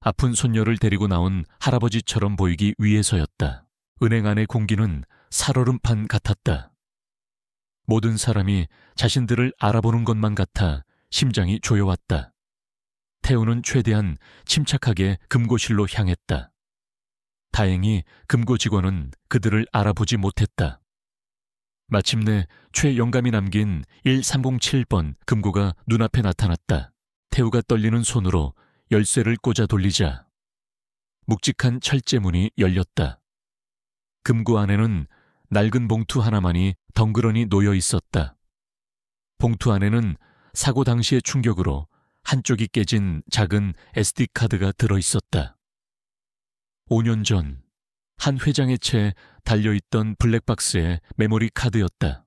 아픈 손녀를 데리고 나온 할아버지처럼 보이기 위해서였다. 은행 안의 공기는 살얼음판 같았다. 모든 사람이 자신들을 알아보는 것만 같아 심장이 조여왔다. 태우는 최대한 침착하게 금고실로 향했다. 다행히 금고 직원은 그들을 알아보지 못했다. 마침내 최 영감이 남긴 1307번 금고가 눈앞에 나타났다. 태우가 떨리는 손으로 열쇠를 꽂아 돌리자 묵직한 철제문이 열렸다. 금고 안에는 낡은 봉투 하나만이 덩그러니 놓여 있었다. 봉투 안에는 사고 당시의 충격으로 한쪽이 깨진 작은 SD카드가 들어있었다. 5년 전 한 회장의 채에 달려있던 블랙박스의 메모리 카드였다.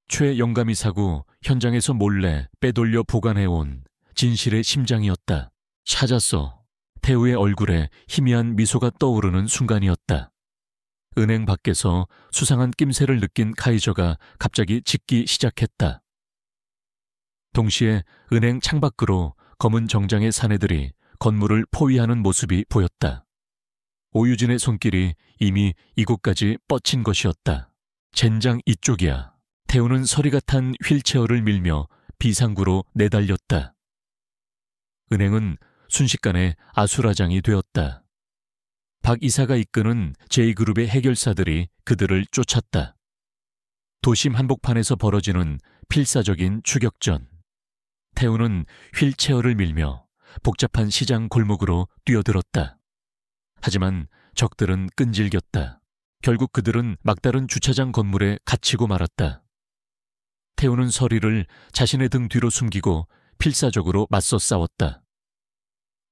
최 영감이 사고 현장에서 몰래 빼돌려 보관해온 진실의 심장이었다. 찾았어. 태우의 얼굴에 희미한 미소가 떠오르는 순간이었다. 은행 밖에서 수상한 낌새를 느낀 카이저가 갑자기 짖기 시작했다. 동시에 은행 창밖으로 검은 정장의 사내들이 건물을 포위하는 모습이 보였다. 오유진의 손길이 이미 이곳까지 뻗친 것이었다. 젠장 이쪽이야. 태우는 서리가 탄 휠체어를 밀며 비상구로 내달렸다. 은행은 순식간에 아수라장이 되었다. 박 이사가 이끄는 J그룹의 해결사들이 그들을 쫓았다. 도심 한복판에서 벌어지는 필사적인 추격전. 태우는 휠체어를 밀며 복잡한 시장 골목으로 뛰어들었다. 하지만 적들은 끈질겼다. 결국 그들은 막다른 주차장 건물에 갇히고 말았다. 태우는 서리를 자신의 등 뒤로 숨기고 필사적으로 맞서 싸웠다.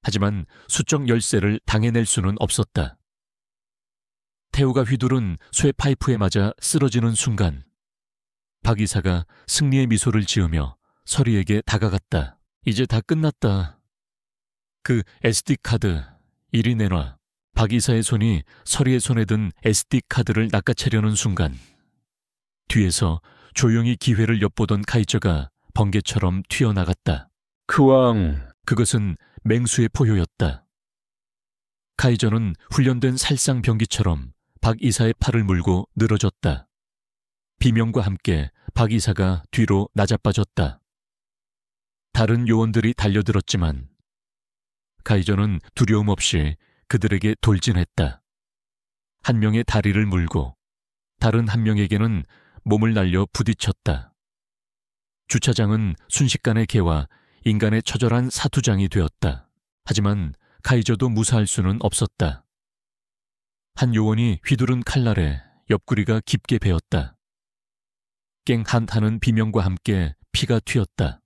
하지만 수적 열쇠를 당해낼 수는 없었다. 태우가 휘두른 쇠 파이프에 맞아 쓰러지는 순간 박 이사가 승리의 미소를 지으며 서리에게 다가갔다. 이제 다 끝났다. 그 SD카드 이리 내놔. 박 이사의 손이 서리의 손에 든 SD카드를 낚아채려는 순간 뒤에서 조용히 기회를 엿보던 카이저가 번개처럼 튀어나갔다. 크왕! 그것은 맹수의 포효였다. 카이저는 훈련된 살상병기처럼 박 이사의 팔을 물고 늘어졌다. 비명과 함께 박 이사가 뒤로 나자빠졌다. 다른 요원들이 달려들었지만 카이저는 두려움 없이 그들에게 돌진했다. 한 명의 다리를 물고 다른 한 명에게는 몸을 날려 부딪혔다. 주차장은 순식간에 개와 인간의 처절한 사투장이 되었다. 하지만 카이저도 무사할 수는 없었다. 한 요원이 휘두른 칼날에 옆구리가 깊게 베었다. 깽한하는 비명과 함께 피가 튀었다.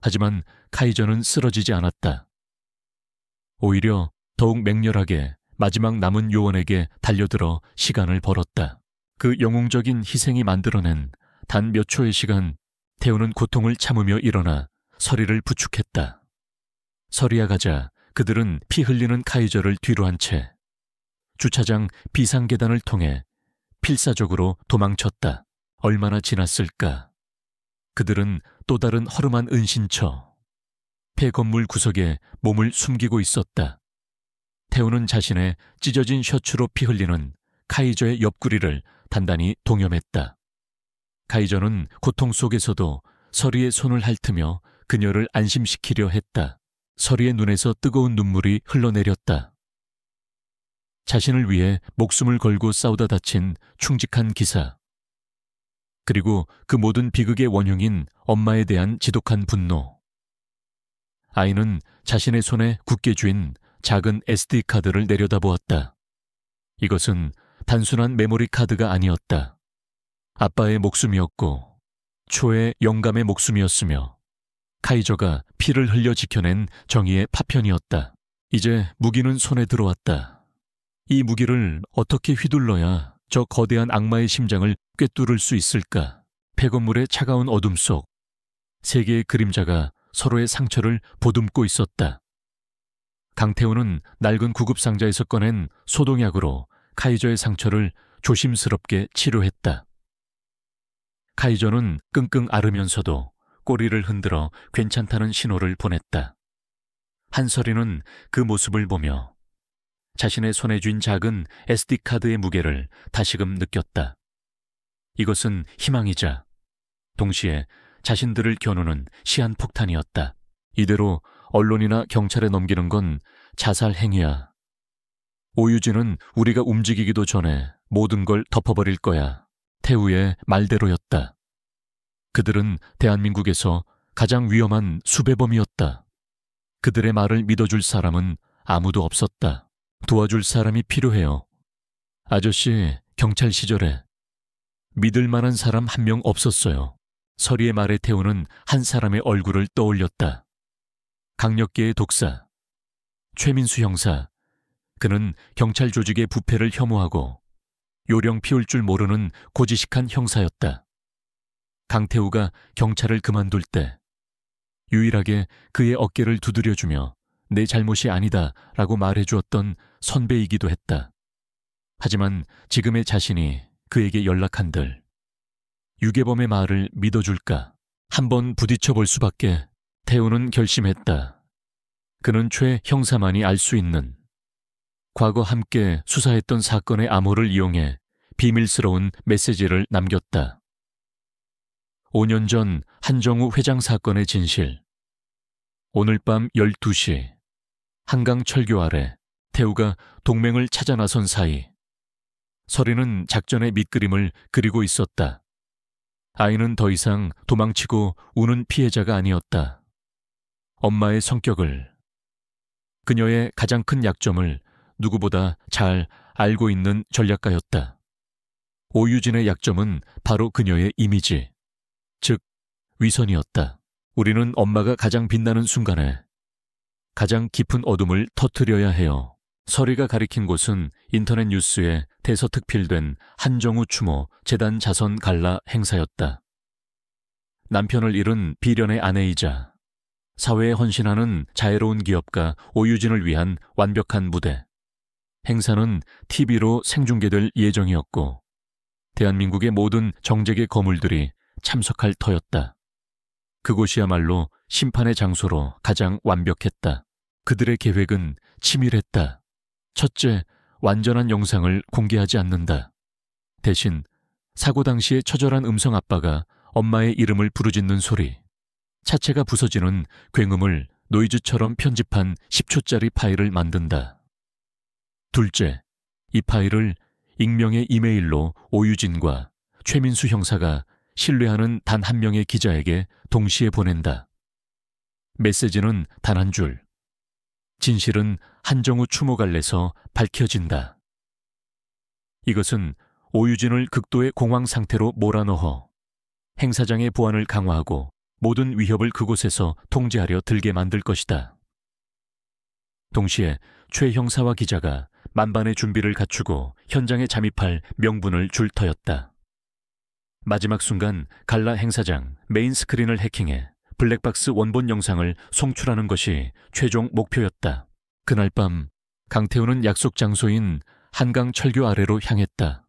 하지만 카이저는 쓰러지지 않았다. 오히려 더욱 맹렬하게 마지막 남은 요원에게 달려들어 시간을 벌었다. 그 영웅적인 희생이 만들어낸 단 몇 초의 시간, 태우는 고통을 참으며 일어나 서리를 부축했다. 서리야 가자 그들은 피 흘리는 카이저를 뒤로 한 채 주차장 비상계단을 통해 필사적으로 도망쳤다. 얼마나 지났을까? 그들은 또 다른 허름한 은신처, 폐건물 구석에 몸을 숨기고 있었다. 태우는 자신의 찢어진 셔츠로 피 흘리는 카이저의 옆구리를 단단히 동염했다. 카이저는 고통 속에서도 서리의 손을 핥으며 그녀를 안심시키려 했다. 서리의 눈에서 뜨거운 눈물이 흘러내렸다. 자신을 위해 목숨을 걸고 싸우다 다친 충직한 기사. 그리고 그 모든 비극의 원흉인 엄마에 대한 지독한 분노. 아이는 자신의 손에 굳게 쥔 작은 SD카드를 내려다보았다. 이것은 단순한 메모리 카드가 아니었다. 아빠의 목숨이었고 초의 영감의 목숨이었으며 카이저가 피를 흘려 지켜낸 정의의 파편이었다. 이제 무기는 손에 들어왔다. 이 무기를 어떻게 휘둘러야 저 거대한 악마의 심장을 꿰뚫을 수 있을까? 폐건물의 차가운 어둠 속 세 개의 그림자가 서로의 상처를 보듬고 있었다. 강태호는 낡은 구급상자에서 꺼낸 소독약으로 카이저의 상처를 조심스럽게 치료했다. 카이저는 끙끙 앓으면서도 꼬리를 흔들어 괜찮다는 신호를 보냈다. 한서리는 그 모습을 보며 자신의 손에 쥔 작은 SD카드의 무게를 다시금 느꼈다. 이것은 희망이자 동시에 자신들을 겨누는 시한폭탄이었다. 이대로 언론이나 경찰에 넘기는 건 자살 행위야. 오유진은 우리가 움직이기도 전에 모든 걸 덮어버릴 거야. 태우의 말대로였다. 그들은 대한민국에서 가장 위험한 수배범이었다. 그들의 말을 믿어줄 사람은 아무도 없었다. 도와줄 사람이 필요해요. 아저씨, 경찰 시절에 믿을 만한 사람 한 명 없었어요. 서리의 말에 태우는 한 사람의 얼굴을 떠올렸다. 강력계의 독사, 최민수 형사. 그는 경찰 조직의 부패를 혐오하고 요령 피울 줄 모르는 고지식한 형사였다. 강태우가 경찰을 그만둘 때 유일하게 그의 어깨를 두드려주며 내 잘못이 아니다 라고 말해주었던 선배이기도 했다. 하지만 지금의 자신이 그에게 연락한들 유괴범의 말을 믿어줄까? 한번 부딪혀볼 수밖에. 태우는 결심했다. 그는 최 형사만이 알 수 있는 과거 함께 수사했던 사건의 암호를 이용해 비밀스러운 메시지를 남겼다. 5년 전 한정우 회장 사건의 진실. 오늘 밤 12시 한강 철교 아래 태우가 동맹을 찾아 나선 사이 서리는 작전의 밑그림을 그리고 있었다. 아이는 더 이상 도망치고 우는 피해자가 아니었다. 엄마의 성격을, 그녀의 가장 큰 약점을 누구보다 잘 알고 있는 전략가였다. 오유진의 약점은 바로 그녀의 이미지, 즉 위선이었다. 우리는 엄마가 가장 빛나는 순간에 가장 깊은 어둠을 터뜨려야 해요. 서리가 가리킨 곳은 인터넷 뉴스에 대서특필된 한정우 추모 재단 자선 갈라 행사였다. 남편을 잃은 비련의 아내이자 사회에 헌신하는 자애로운 기업가 오유진을 위한 완벽한 무대. 행사는 TV로 생중계될 예정이었고 대한민국의 모든 정재계 거물들이 참석할 터였다. 그곳이야말로 심판의 장소로 가장 완벽했다. 그들의 계획은 치밀했다. 첫째, 완전한 영상을 공개하지 않는다. 대신 사고 당시에 처절한 음성 아빠가 엄마의 이름을 부르짖는 소리, 차체가 부서지는 굉음을 노이즈처럼 편집한 10초짜리 파일을 만든다. 둘째, 이 파일을 익명의 이메일로 오유진과 최민수 형사가 신뢰하는 단 한 명의 기자에게 동시에 보낸다. 메시지는 단 한 줄. 진실은 한정우 추모갈래에서 밝혀진다. 이것은 오유진을 극도의 공황 상태로 몰아넣어 행사장의 보안을 강화하고 모든 위협을 그곳에서 통제하려 들게 만들 것이다. 동시에 최 형사와 기자가 만반의 준비를 갖추고 현장에 잠입할 명분을 줄 터였다. 마지막 순간 갈라 행사장 메인 스크린을 해킹해 블랙박스 원본 영상을 송출하는 것이 최종 목표였다. 그날 밤 강태우는 약속 장소인 한강 철교 아래로 향했다.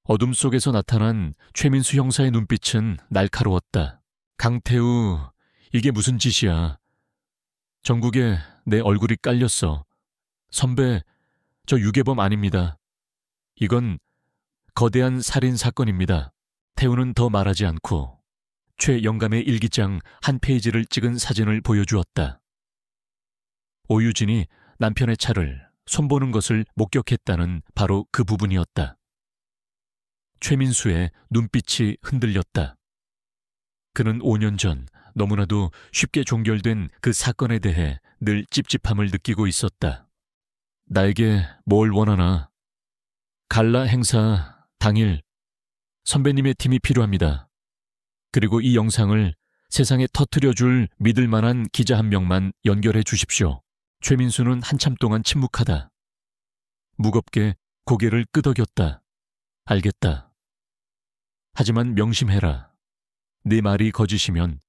어둠 속에서 나타난 최민수 형사의 눈빛은 날카로웠다. 강태우, 이게 무슨 짓이야. 전국에 내 얼굴이 깔렸어. 선배, 저 유괴범 아닙니다. 이건 거대한 살인 사건입니다. 태우는 더 말하지 않고 최 영감의 일기장 한 페이지를 찍은 사진을 보여주었다. 오유진이 남편의 차를 손보는 것을 목격했다는 바로 그 부분이었다. 최민수의 눈빛이 흔들렸다. 그는 5년 전 너무나도 쉽게 종결된 그 사건에 대해 늘 찝찝함을 느끼고 있었다. 나에게 뭘 원하나? 갈라 행사 당일 선배님의 팀이 필요합니다. 그리고 이 영상을 세상에 터뜨려줄 믿을 만한 기자 한 명만 연결해 주십시오. 최민수는 한참 동안 침묵하다. 무겁게 고개를 끄덕였다. 알겠다. 하지만 명심해라. 네 말이 거짓이면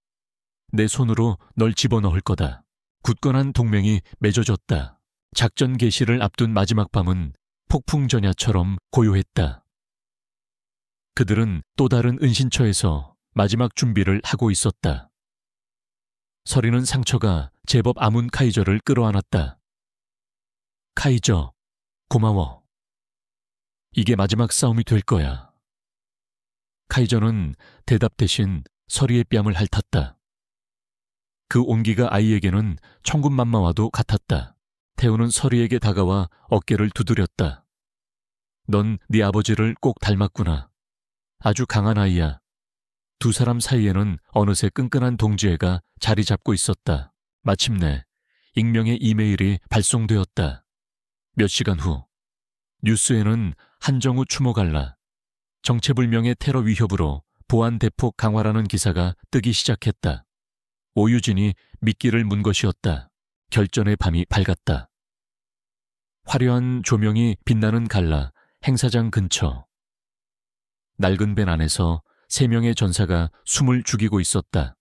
내 손으로 널 집어넣을 거다. 굳건한 동맹이 맺어졌다. 작전 개시를 앞둔 마지막 밤은 폭풍 전야처럼 고요했다. 그들은 또 다른 은신처에서 마지막 준비를 하고 있었다. 서리는 상처가 제법 아문 카이저를 끌어안았다. 카이저, 고마워. 이게 마지막 싸움이 될 거야. 카이저는 대답 대신 서리의 뺨을 핥았다. 그 온기가 아이에게는 천군만마와도 같았다. 태우는 서리에게 다가와 어깨를 두드렸다. 넌 네 아버지를 꼭 닮았구나. 아주 강한 아이야. 두 사람 사이에는 어느새 끈끈한 동지애가 자리 잡고 있었다. 마침내 익명의 이메일이 발송되었다. 몇 시간 후 뉴스에는 한정우 추모 갈라, 정체불명의 테러 위협으로 보안 대폭 강화라는 기사가 뜨기 시작했다. 오유진이 미끼를 문 것이었다. 결전의 밤이 밝았다. 화려한 조명이 빛나는 갈라 행사장 근처. 낡은 밴 안에서 3명의 전사가 숨을 죽이고 있었다.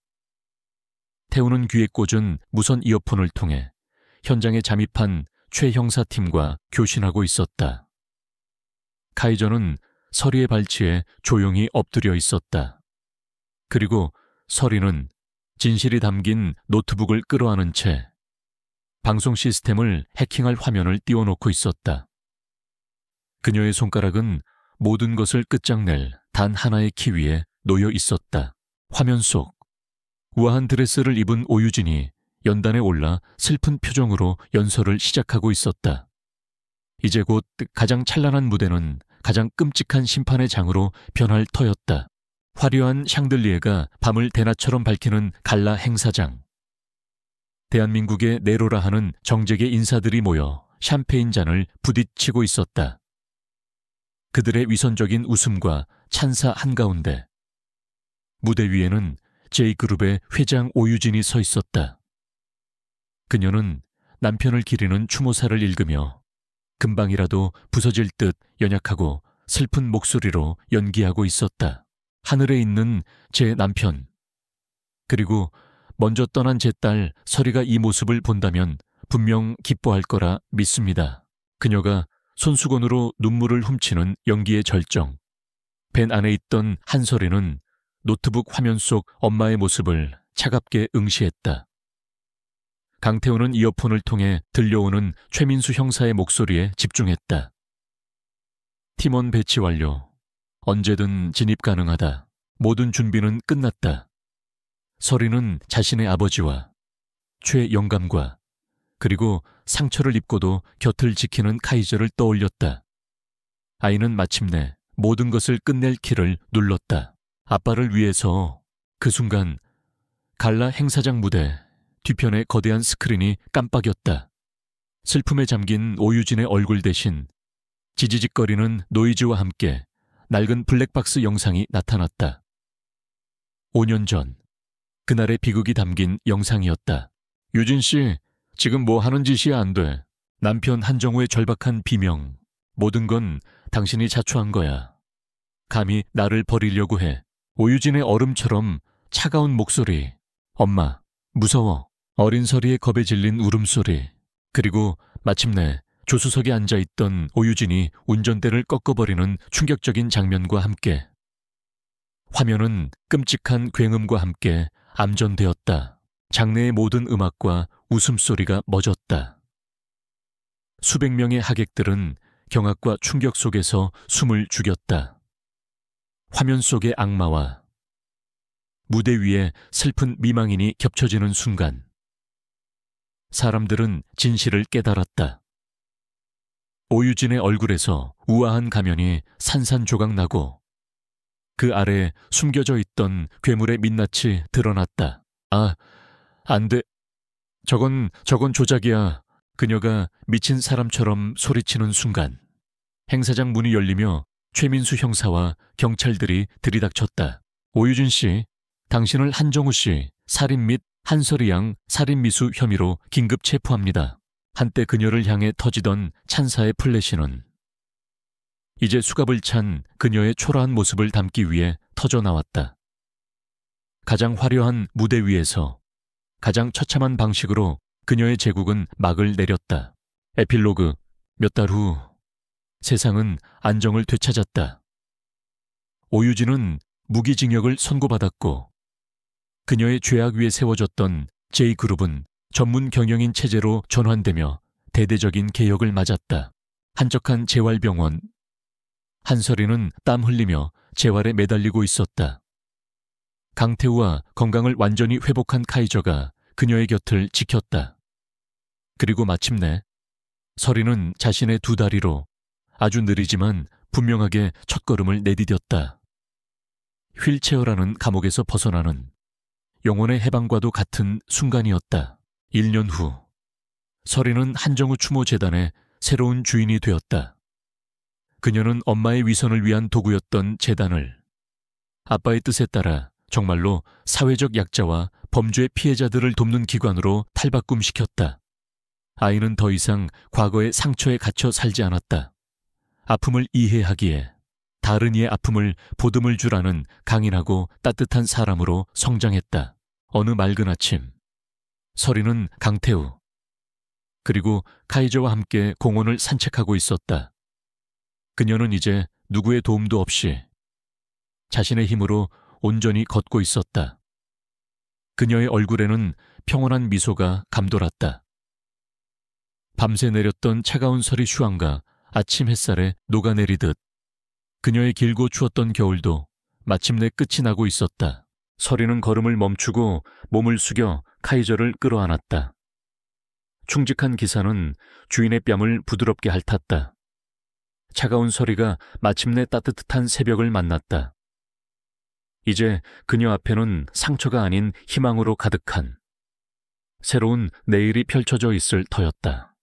태우는 귀에 꽂은 무선 이어폰을 통해 현장에 잠입한 최 형사팀과 교신하고 있었다. 카이저는 서리의 발치에 조용히 엎드려 있었다. 그리고 서리는 진실이 담긴 노트북을 끌어안은 채 방송 시스템을 해킹할 화면을 띄워놓고 있었다. 그녀의 손가락은 모든 것을 끝장낼 단 하나의 키 위에 놓여 있었다. 화면 속 우아한 드레스를 입은 오유진이 연단에 올라 슬픈 표정으로 연설을 시작하고 있었다. 이제 곧 가장 찬란한 무대는 가장 끔찍한 심판의 장으로 변할 터였다. 화려한 샹들리에가 밤을 대낮처럼 밝히는 갈라 행사장. 대한민국의 네로라 하는 정재계 인사들이 모여 샴페인 잔을 부딪히고 있었다. 그들의 위선적인 웃음과 찬사 한가운데 무대 위에는 J그룹의 회장 오유진이 서 있었다. 그녀는 남편을 기리는 추모사를 읽으며 금방이라도 부서질 듯 연약하고 슬픈 목소리로 연기하고 있었다. 하늘에 있는 제 남편, 그리고 먼저 떠난 제 딸 서리가 이 모습을 본다면 분명 기뻐할 거라 믿습니다. 그녀가 손수건으로 눈물을 훔치는 연기의 절정. 밴 안에 있던 한서리는 노트북 화면 속 엄마의 모습을 차갑게 응시했다. 강태우는 이어폰을 통해 들려오는 최민수 형사의 목소리에 집중했다. 팀원 배치 완료. 언제든 진입 가능하다. 모든 준비는 끝났다. 서리는 자신의 아버지와 최 영감과 그리고 상처를 입고도 곁을 지키는 카이저를 떠올렸다. 아이는 마침내 모든 것을 끝낼 키를 눌렀다. 아빠를 위해서. 그 순간 갈라 행사장 무대 뒤편의 거대한 스크린이 깜빡였다. 슬픔에 잠긴 오유진의 얼굴 대신 지지직거리는 노이즈와 함께 낡은 블랙박스 영상이 나타났다. 5년 전, 그날의 비극이 담긴 영상이었다. 유진 씨, 지금 뭐 하는 짓이야 안 돼. 남편 한정우의 절박한 비명. 모든 건 당신이 자초한 거야. 감히 나를 버리려고 해. 오유진의 얼음처럼 차가운 목소리. 엄마, 무서워. 어린 서리의 겁에 질린 울음소리. 그리고 마침내 조수석에 앉아있던 오유진이 운전대를 꺾어버리는 충격적인 장면과 함께 화면은 끔찍한 굉음과 함께 암전되었다. 장내의 모든 음악과 웃음소리가 멎었다. 수백 명의 하객들은 경악과 충격 속에서 숨을 죽였다. 화면 속의 악마와 무대 위에 슬픈 미망인이 겹쳐지는 순간 사람들은 진실을 깨달았다. 오유진의 얼굴에서 우아한 가면이 산산조각 나고 그 아래에 숨겨져 있던 괴물의 민낯이 드러났다. 아, 안 돼. 저건 조작이야. 그녀가 미친 사람처럼 소리치는 순간 행사장 문이 열리며 최민수 형사와 경찰들이 들이닥쳤다. 오유진 씨, 당신을 한정우 씨 살인 및 한설이 양 살인미수 혐의로 긴급 체포합니다. 한때 그녀를 향해 터지던 찬사의 플래시는 이제 수갑을 찬 그녀의 초라한 모습을 담기 위해 터져나왔다. 가장 화려한 무대 위에서 가장 처참한 방식으로 그녀의 제국은 막을 내렸다. 에필로그. 몇 달 후 세상은 안정을 되찾았다. 오유진은 무기징역을 선고받았고 그녀의 죄악 위에 세워졌던 J그룹은 전문 경영인 체제로 전환되며 대대적인 개혁을 맞았다. 한적한 재활병원. 한설이는 땀 흘리며 재활에 매달리고 있었다. 강태우와 건강을 완전히 회복한 카이저가 그녀의 곁을 지켰다. 그리고 마침내 설이는 자신의 두 다리로 아주 느리지만 분명하게 첫걸음을 내디뎠다. 휠체어라는 감옥에서 벗어나는 영혼의 해방과도 같은 순간이었다. 1년 후 설이는 한정우 추모재단의 새로운 주인이 되었다. 그녀는 엄마의 위선을 위한 도구였던 재단을 아빠의 뜻에 따라 정말로 사회적 약자와 범죄 피해자들을 돕는 기관으로 탈바꿈시켰다. 아이는 더 이상 과거의 상처에 갇혀 살지 않았다. 아픔을 이해하기에 다른 이의 아픔을 보듬을 줄 아는 강인하고 따뜻한 사람으로 성장했다. 어느 맑은 아침 설이는 강태우 그리고 카이저와 함께 공원을 산책하고 있었다. 그녀는 이제 누구의 도움도 없이 자신의 힘으로 온전히 걷고 있었다. 그녀의 얼굴에는 평온한 미소가 감돌았다. 밤새 내렸던 차가운 서리 휴양과 아침 햇살에 녹아내리듯 그녀의 길고 추웠던 겨울도 마침내 끝이 나고 있었다. 서리는 걸음을 멈추고 몸을 숙여 카이저를 끌어안았다. 충직한 기사는 주인의 뺨을 부드럽게 핥았다. 차가운 서리가 마침내 따뜻한 새벽을 만났다. 이제 그녀 앞에는 상처가 아닌 희망으로 가득한 새로운 내일이 펼쳐져 있을 터였다.